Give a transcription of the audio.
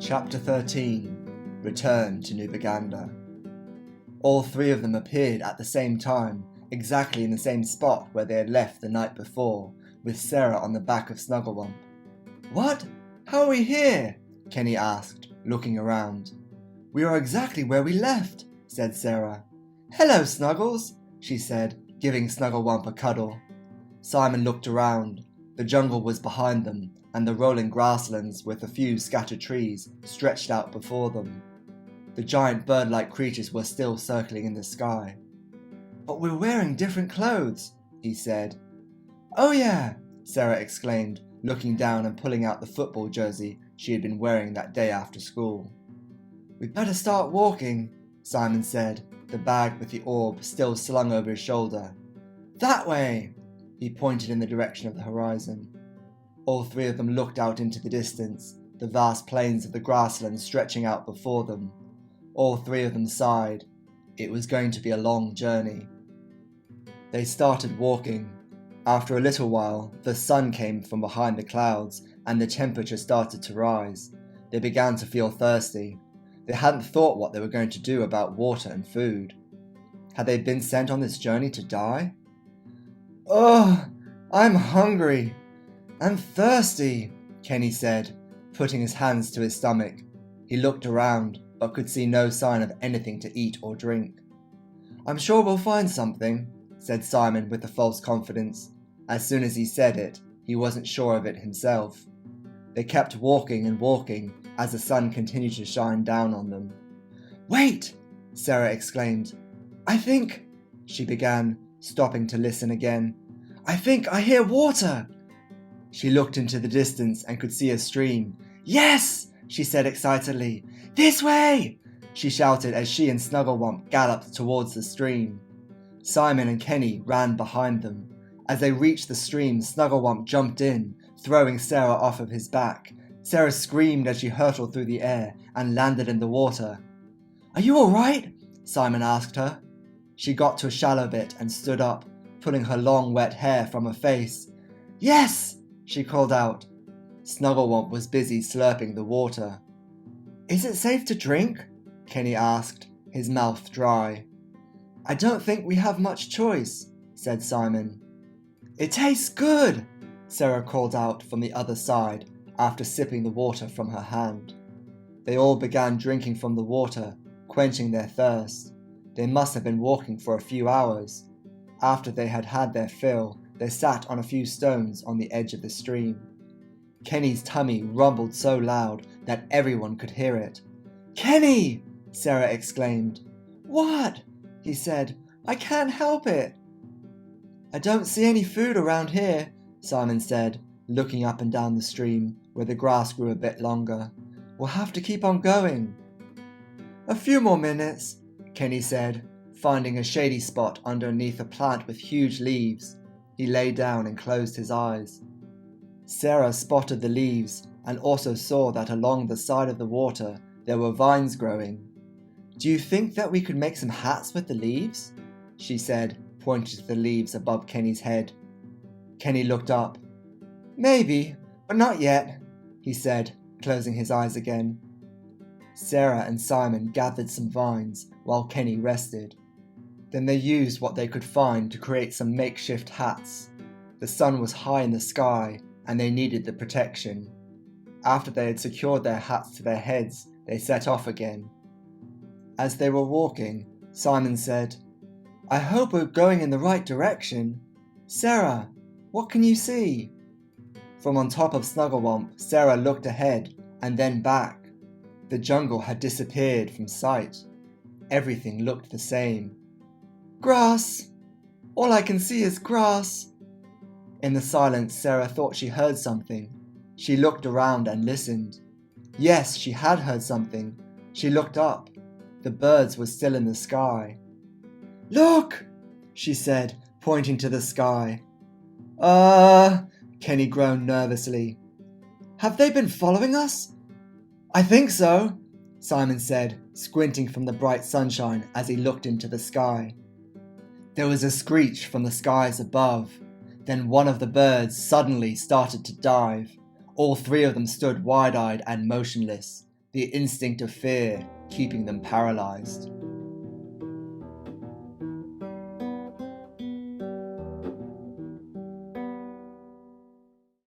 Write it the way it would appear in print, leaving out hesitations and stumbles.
Chapter 13 Return to Nubaganda. All three of them appeared at the same time, exactly in the same spot where they had left the night before, with Sarah on the back of Snugglewump. "What? How are we here?" Kenny asked, looking around. "We are exactly where we left," said Sarah. "Hello, Snuggles," she said, giving Snugglewump a cuddle. Simon looked around. The jungle was behind them, and the rolling grasslands with a few scattered trees stretched out before them. The giant bird-like creatures were still circling in the sky. "But we're wearing different clothes," he said. "Oh yeah," Sarah exclaimed, looking down and pulling out the football jersey she had been wearing that day after school. "We'd better start walking," Simon said, the bag with the orb still slung over his shoulder. "That way!" He pointed in the direction of the horizon. All three of them looked out into the distance, the vast plains of the grasslands stretching out before them. All three of them sighed. It was going to be a long journey. They started walking. After a little while, the sun came from behind the clouds, and the temperature started to rise. They began to feel thirsty. They hadn't thought what they were going to do about water and food. Had they been sent on this journey to die? "Oh, I'm hungry. I'm thirsty," Kenny said, putting his hands to his stomach. He looked around, but could see no sign of anything to eat or drink. "I'm sure we'll find something," said Simon with a false confidence. As soon as he said it, he wasn't sure of it himself. They kept walking and walking as the sun continued to shine down on them. "Wait!" Sarah exclaimed. "I think," she began, stopping to listen again. "I think I hear water!" She looked into the distance and could see a stream. "Yes!" she said excitedly. "This way!" she shouted as she and Snugglewump galloped towards the stream. Simon and Kenny ran behind them. As they reached the stream, Snugglewump jumped in, throwing Sarah off of his back. Sarah screamed as she hurtled through the air and landed in the water. "Are you all right?" Simon asked her. She got to a shallow bit and stood up, pulling her long wet hair from her face. "Yes!" she called out. Snugglewump was busy slurping the water. "Is it safe to drink?" Kenny asked, his mouth dry. "I don't think we have much choice," said Simon. "It tastes good," Sarah called out from the other side after sipping the water from her hand. They all began drinking from the water, quenching their thirst. They must have been walking for a few hours. After they had had their fill, they sat on a few stones on the edge of the stream. Kenny's tummy rumbled so loud that everyone could hear it. "Kenny!" Sarah exclaimed. "What?" he said. "I can't help it." "I don't see any food around here," Simon said, looking up and down the stream, where the grass grew a bit longer. "We'll have to keep on going." "A few more minutes," Kenny said, finding a shady spot underneath a plant with huge leaves. He lay down and closed his eyes. Sarah spotted the leaves and also saw that along the side of the water there were vines growing. "Do you think that we could make some hats with the leaves?" she said, pointing to the leaves above Kenny's head. Kenny looked up. "Maybe, but not yet," he said, closing his eyes again. Sarah and Simon gathered some vines while Kenny rested. Then they used what they could find to create some makeshift hats. The sun was high in the sky, and they needed the protection. After they had secured their hats to their heads, they set off again. As they were walking, Simon said, "I hope we're going in the right direction. Sarah, what can you see?" From on top of Snugglewump, Sarah looked ahead and then back. The jungle had disappeared from sight. Everything looked the same. "Grass! All I can see is grass." In the silence, Sarah thought she heard something. She looked around and listened. Yes, she had heard something. She looked up. The birds were still in the sky. "Look!" she said, pointing to the sky. Kenny groaned nervously. "Have they been following us?" "I think so," Simon said, squinting from the bright sunshine as he looked into the sky. There was a screech from the skies above. Then one of the birds suddenly started to dive. All three of them stood wide-eyed and motionless. the instinct of fear keeping them paralyzed.